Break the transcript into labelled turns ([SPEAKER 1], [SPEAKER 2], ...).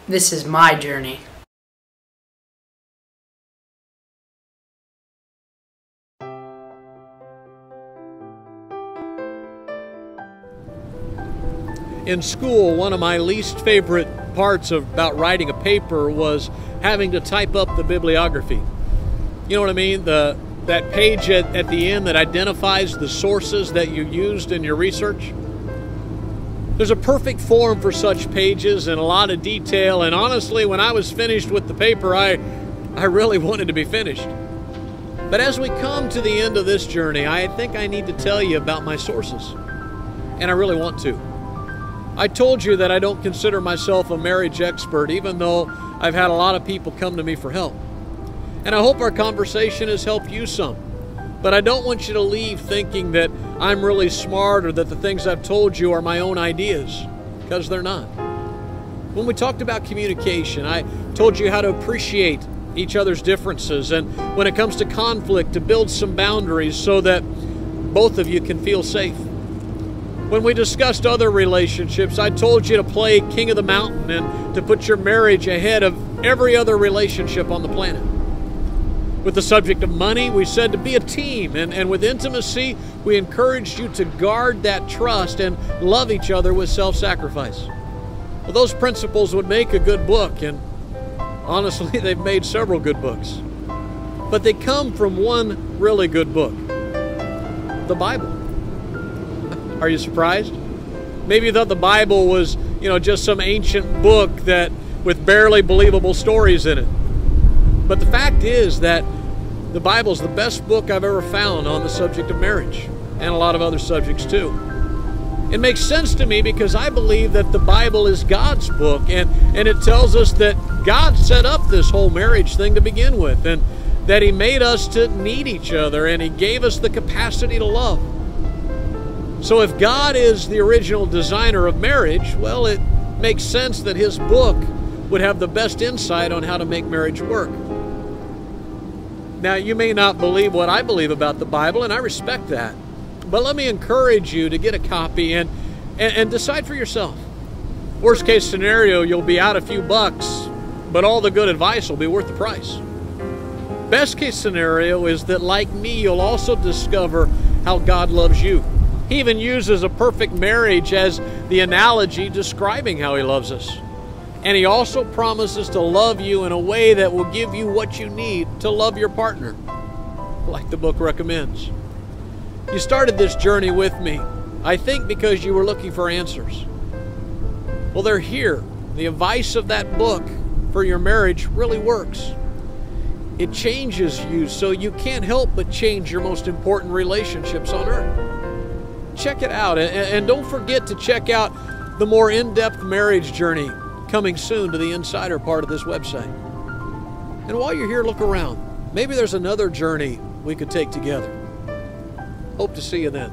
[SPEAKER 1] This is my journey.
[SPEAKER 2] In school, one of my least favorite parts about writing a paper was having to type up the bibliography. You know what I mean? That page at the end that identifies the sources that you used in your research. There's a perfect form for such pages and a lot of detail, and honestly, when I was finished with the paper, I really wanted to be finished. But as we come to the end of this journey, I think I need to tell you about my sources, and I really want to. I told you that I don't consider myself a marriage expert, even though I've had a lot of people come to me for help. And I hope our conversation has helped you some. But I don't want you to leave thinking that I'm really smart or that the things I've told you are my own ideas, because they're not. When we talked about communication, I told you how to appreciate each other's differences, and when it comes to conflict, to build some boundaries so that both of you can feel safe. When we discussed other relationships, I told you to play king of the mountain and to put your marriage ahead of every other relationship on the planet. With the subject of money, we said to be a team, and with intimacy, we encouraged you to guard that trust and love each other with self-sacrifice. Well, those principles would make a good book, and honestly, they've made several good books. But they come from one really good book, the Bible. Are you surprised? Maybe you thought the Bible was, just some ancient book that with barely believable stories in it. But the fact is that the Bible is the best book I've ever found on the subject of marriage, and a lot of other subjects too. It makes sense to me because I believe that the Bible is God's book, and it tells us that God set up this whole marriage thing to begin with, and that He made us to need each other, and He gave us the capacity to love. So if God is the original designer of marriage, well, it makes sense that His book would have the best insight on how to make marriage work. Now, you may not believe what I believe about the Bible, and I respect that. But let me encourage you to get a copy and decide for yourself. Worst case scenario, you'll be out a few bucks, but all the good advice will be worth the price. Best case scenario is that, like me, you'll also discover how God loves you. He even uses a perfect marriage as the analogy describing how He loves us. And He also promises to love you in a way that will give you what you need to love your partner, like the book recommends. You started this journey with me, I think because you were looking for answers. Well, they're here. The advice of that book for your marriage really works. It changes you so you can't help but change your most important relationships on earth. Check it out, and don't forget to check out the more in-depth marriage journey coming soon to the insider part of this website. And while you're here, look around. Maybe there's another journey we could take together. Hope to see you then.